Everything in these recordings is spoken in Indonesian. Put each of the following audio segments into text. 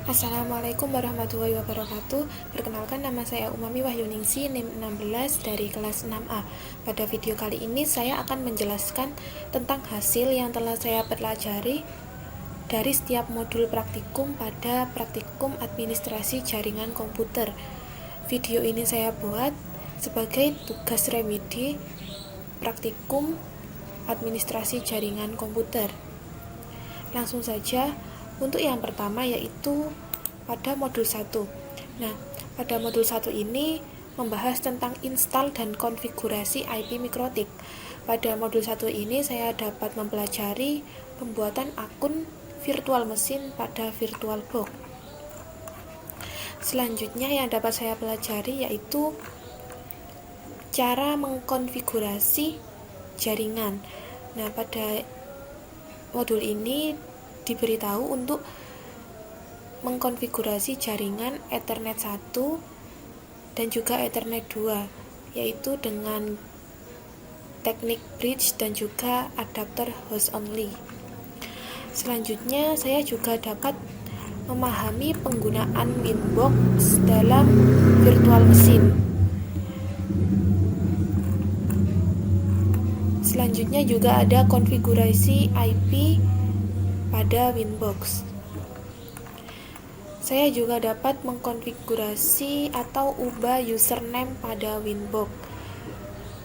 Assalamualaikum warahmatullahi wabarakatuh. Perkenalkan, nama saya Umami Wahyuningsi, NIM 16 dari kelas 6A. Pada video kali ini saya akan menjelaskan tentang hasil yang telah saya pelajari dari setiap modul praktikum pada praktikum administrasi jaringan komputer. Video ini saya buat sebagai tugas remedi praktikum administrasi jaringan komputer. Langsung saja. Untuk yang pertama yaitu pada modul 1. Nah, pada modul 1 ini membahas tentang install dan konfigurasi IP mikrotik. Pada modul 1 ini saya dapat mempelajari pembuatan akun virtual mesin pada VirtualBox. Selanjutnya yang dapat saya pelajari yaitu cara mengkonfigurasi jaringan. Nah, pada modul ini diberitahu untuk mengkonfigurasi jaringan Ethernet 1 dan juga Ethernet 2, yaitu dengan teknik bridge dan juga adapter host only. Selanjutnya saya juga dapat memahami penggunaan Winbox dalam virtual mesin. Selanjutnya juga ada konfigurasi IP pada Winbox. Saya juga dapat mengkonfigurasi atau ubah username pada Winbox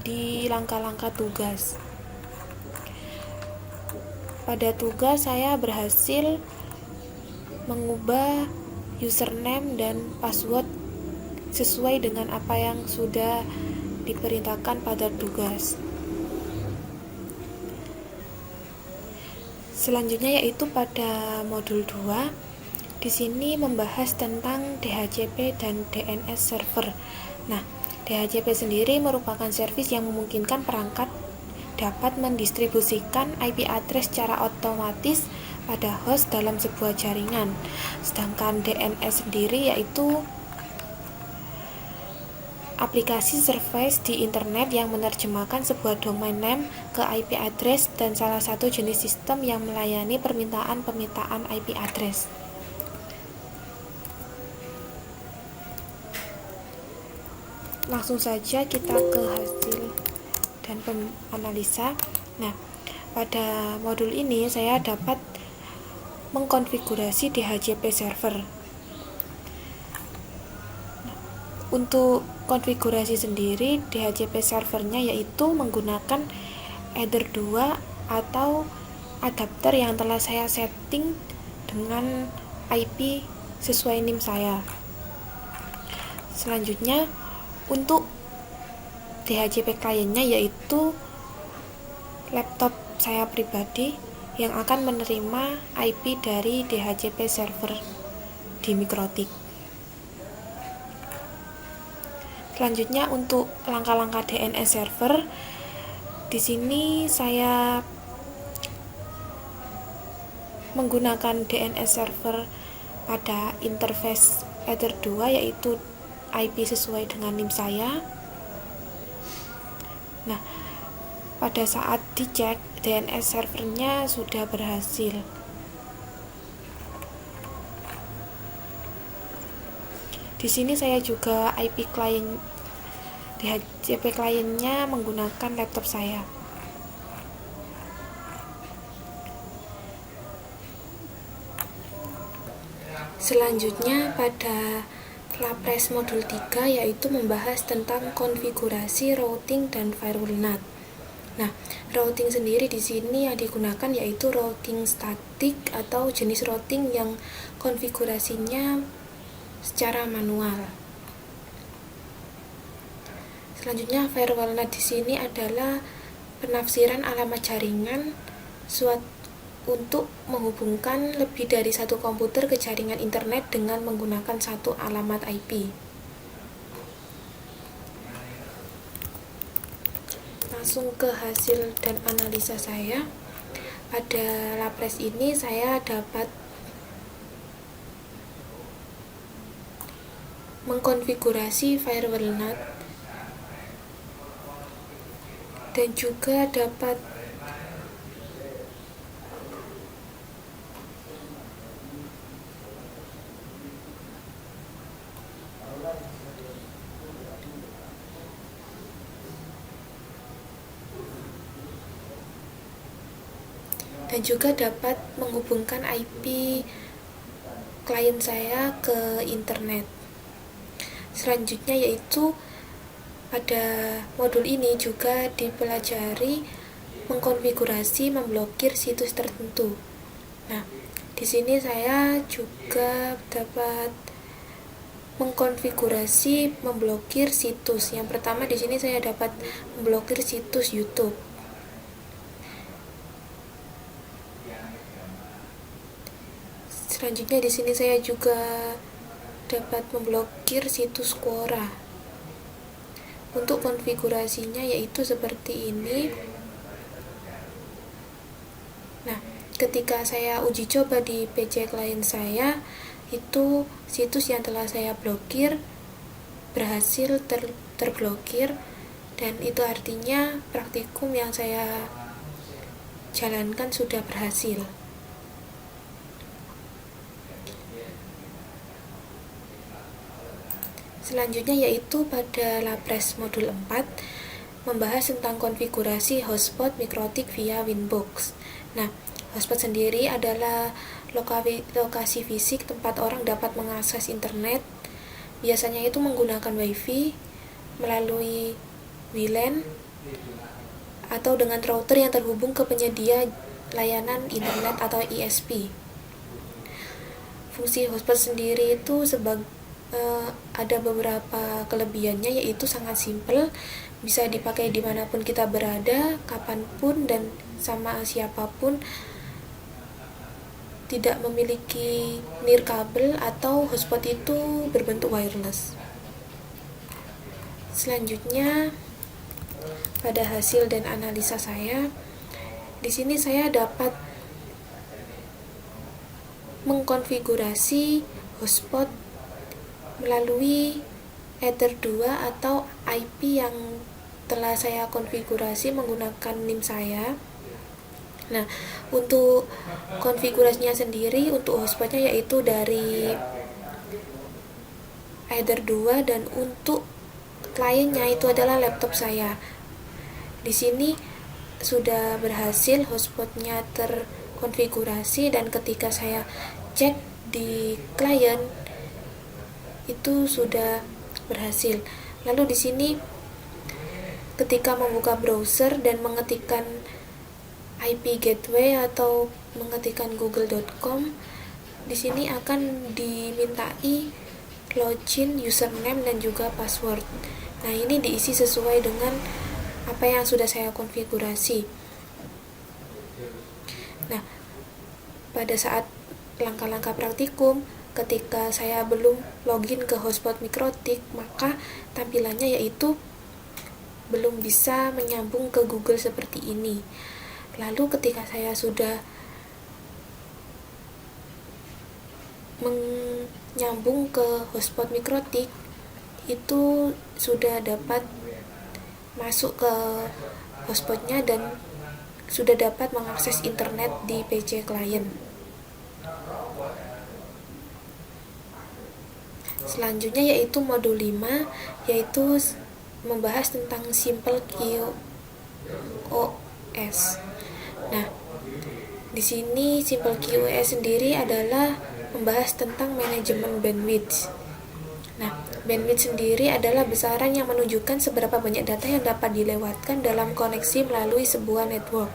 di langkah-langkah tugas. Pada tugas saya berhasil mengubah username dan password sesuai dengan apa yang sudah diperintahkan pada tugas. Selanjutnya yaitu pada modul 2. Di sini membahas tentang DHCP dan DNS server. Nah, DHCP sendiri merupakan servis yang memungkinkan perangkat dapat mendistribusikan IP address secara otomatis pada host dalam sebuah jaringan. Sedangkan DNS sendiri yaitu aplikasi service di internet yang menerjemahkan sebuah domain name ke IP address dan salah satu jenis sistem yang melayani permintaan pemetaan IP address. Langsung saja kita ke hasil dan analisa. Nah, pada modul ini saya dapat mengkonfigurasi DHCP server. Untuk konfigurasi sendiri DHCP servernya yaitu menggunakan Ether 2 atau adapter yang telah saya setting dengan IP sesuai NIM saya. Selanjutnya untuk DHCP kliennya yaitu laptop saya pribadi yang akan menerima IP dari DHCP server di mikrotik. Selanjutnya untuk langkah-langkah DNS server, di sini saya menggunakan DNS server pada interface Ether 2 yaitu IP sesuai dengan NIM saya. Nah, pada saat dicek DNS servernya sudah berhasil. Di sini saya juga IP klien DHCP kliennya menggunakan laptop saya. Selanjutnya pada Lapres modul 3 yaitu membahas tentang konfigurasi routing dan firewall NAT. Nah, routing sendiri di sini yang digunakan yaitu routing statik atau jenis routing yang konfigurasinya secara manual. Selanjutnya firewall NAT di sini adalah penafsiran alamat jaringan untuk menghubungkan lebih dari satu komputer ke jaringan internet dengan menggunakan satu alamat IP. Langsung ke hasil dan analisa saya. Pada Lapres ini saya dapat mengkonfigurasi firewall NAT dan juga dapat dan juga dapat menghubungkan IP klien saya ke internet. Selanjutnya yaitu pada modul ini juga dipelajari mengkonfigurasi memblokir situs tertentu. Nah, di sini saya juga dapat mengkonfigurasi memblokir situs. Yang pertama di sini saya dapat memblokir situs YouTube. Selanjutnya di sini saya juga dapat memblokir situs Quora. Untuk konfigurasinya yaitu seperti ini. Nah, ketika saya uji coba di PC klien saya, itu situs yang telah saya blokir berhasil terblokir, dan itu artinya praktikum yang saya jalankan sudah berhasil. Selanjutnya yaitu pada Lapres modul 4 membahas tentang konfigurasi hotspot mikrotik via Winbox. Nah, hotspot sendiri adalah lokasi fisik tempat orang dapat mengakses internet. Biasanya itu menggunakan WiFi melalui WLAN atau dengan router yang terhubung ke penyedia layanan internet atau ISP. Fungsi hotspot sendiri itu ada beberapa kelebihannya, yaitu sangat simpel, bisa dipakai dimanapun kita berada, kapanpun dan sama siapapun, tidak memiliki nirkabel atau hotspot itu berbentuk wireless. Selanjutnya pada hasil dan analisa saya, di sini saya dapat mengkonfigurasi hotspot melalui Ether 2 atau IP yang telah saya konfigurasi menggunakan NIM saya. Nah, untuk konfigurasinya sendiri untuk hotspotnya yaitu dari Ether 2, dan untuk kliennya itu adalah laptop saya. Di sini sudah berhasil hotspotnya terkonfigurasi, dan ketika saya cek di klien itu sudah berhasil. Lalu di sini ketika membuka browser dan mengetikkan IP gateway atau mengetikkan google.com, di sini akan dimintai login, username dan juga password. Nah, ini diisi sesuai dengan apa yang sudah saya konfigurasi. Nah, pada saat langkah-langkah praktikum, ketika saya belum login ke hotspot mikrotik, maka tampilannya yaitu belum bisa menyambung ke Google seperti ini. Lalu ketika saya sudah menyambung ke hotspot mikrotik, itu sudah dapat masuk ke hotspotnya dan sudah dapat mengakses internet di PC klien. Selanjutnya yaitu modul 5, yaitu membahas tentang Simple QoS. Nah, di sini Simple QoS sendiri adalah membahas tentang manajemen bandwidth. Nah, bandwidth sendiri adalah besaran yang menunjukkan seberapa banyak data yang dapat dilewatkan dalam koneksi melalui sebuah network.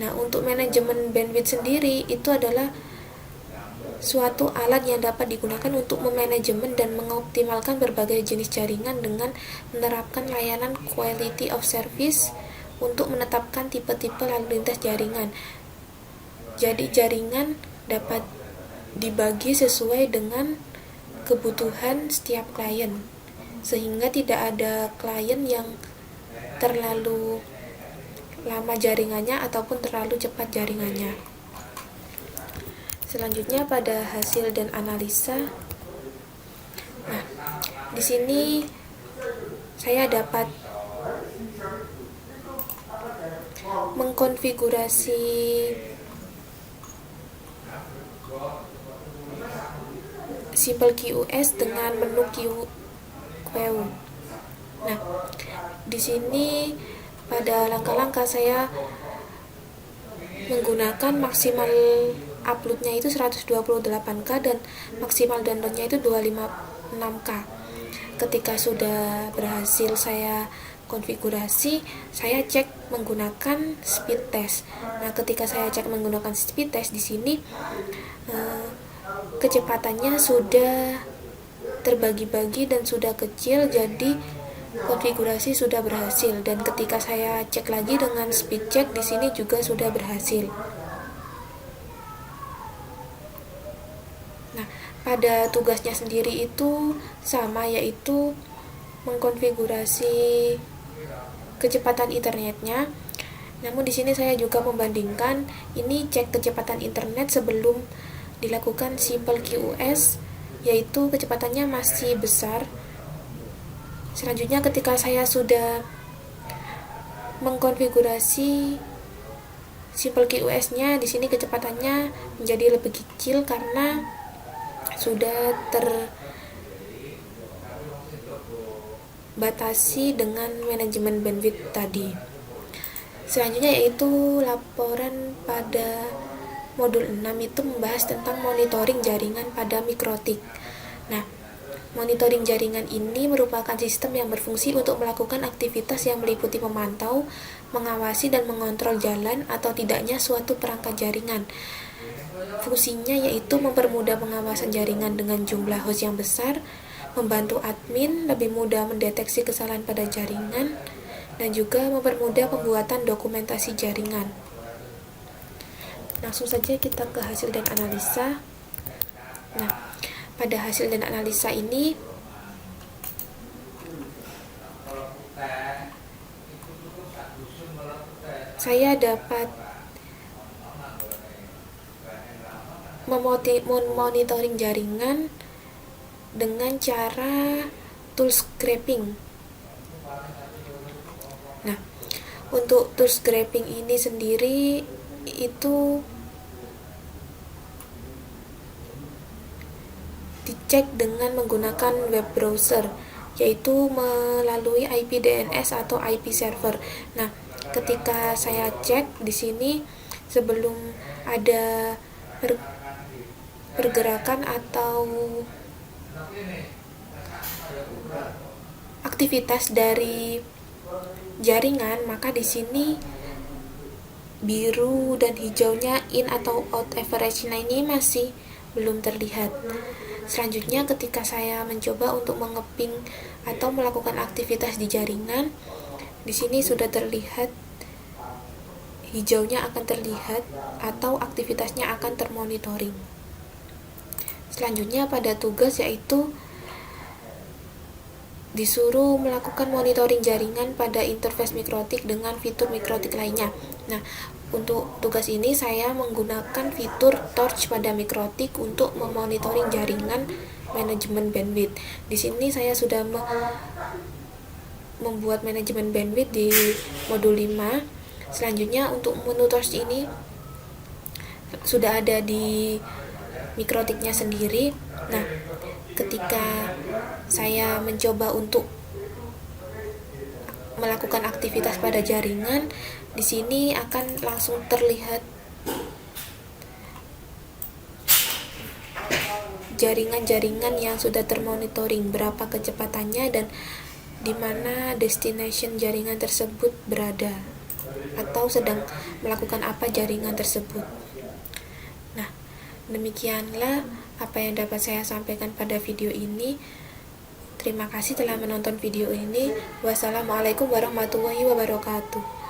Nah, untuk manajemen bandwidth sendiri itu adalah suatu alat yang dapat digunakan untuk memanajemen dan mengoptimalkan berbagai jenis jaringan dengan menerapkan layanan quality of service untuk menetapkan tipe-tipe lalu lintas jaringan. Jadi jaringan dapat dibagi sesuai dengan kebutuhan setiap klien, sehingga tidak ada klien yang terlalu lama jaringannya ataupun terlalu cepat jaringannya. Selanjutnya pada hasil dan analisa. Nah, di sini saya dapat mengkonfigurasi Simple QoS dengan menu QoS. Nah, di sini pada langkah-langkah saya menggunakan maksimal uploadnya itu 128K dan maksimal downloadnya itu 256K. Ketika sudah berhasil saya konfigurasi, saya cek menggunakan speed test. Nah, ketika saya cek menggunakan speed test di sini kecepatannya sudah terbagi-bagi dan sudah kecil, jadi konfigurasi sudah berhasil. Dan ketika saya cek lagi dengan speed check di sini juga sudah berhasil. Nah, pada tugasnya sendiri itu sama, yaitu mengkonfigurasi kecepatan internetnya. Namun di sini saya juga membandingkan, ini cek kecepatan internet sebelum dilakukan simple QoS, yaitu kecepatannya masih besar. Selanjutnya ketika saya sudah mengkonfigurasi simple QoS-nya, di sini kecepatannya menjadi lebih kecil karena sudah terbatasi dengan manajemen bandwidth tadi. Selanjutnya yaitu laporan pada modul 6 itu membahas tentang monitoring jaringan pada mikrotik. Nah, monitoring jaringan ini merupakan sistem yang berfungsi untuk melakukan aktivitas yang meliputi memantau, mengawasi, dan mengontrol jalan atau tidaknya suatu perangkat jaringan. Fungsinya yaitu mempermudah pengawasan jaringan dengan jumlah host yang besar, membantu admin lebih mudah mendeteksi kesalahan pada jaringan, dan juga mempermudah pembuatan dokumentasi jaringan. Langsung saja kita ke hasil dan analisa. Nah, pada hasil dan analisa ini saya dapat memonitoring jaringan dengan cara tool scraping. Nah, untuk tool scraping ini sendiri itu dicek dengan menggunakan web browser, yaitu melalui IP DNS atau IP server. Nah, ketika saya cek di sini sebelum ada pergerakan atau aktivitas dari jaringan, maka di sini biru dan hijaunya in atau out average ini masih belum terlihat. Selanjutnya ketika saya mencoba untuk mengeping atau melakukan aktivitas di jaringan, di sini sudah terlihat hijaunya akan terlihat atau aktivitasnya akan termonitoring. Selanjutnya pada tugas yaitu disuruh melakukan monitoring jaringan pada interface mikrotik dengan fitur mikrotik lainnya. Nah, untuk tugas ini saya menggunakan fitur torch pada mikrotik untuk memonitoring jaringan manajemen bandwidth. Di sini saya sudah membuat manajemen bandwidth di modul 5. Selanjutnya untuk menu torch ini sudah ada di mikrotiknya sendiri. Nah, ketika saya mencoba untuk melakukan aktivitas pada jaringan, di sini akan langsung terlihat jaringan-jaringan yang sudah termonitoring, berapa kecepatannya dan di mana destination jaringan tersebut berada atau sedang melakukan apa jaringan tersebut. Nah, demikianlah apa yang dapat saya sampaikan pada video ini. Terima kasih telah menonton video ini. Wassalamualaikum warahmatullahi wabarakatuh.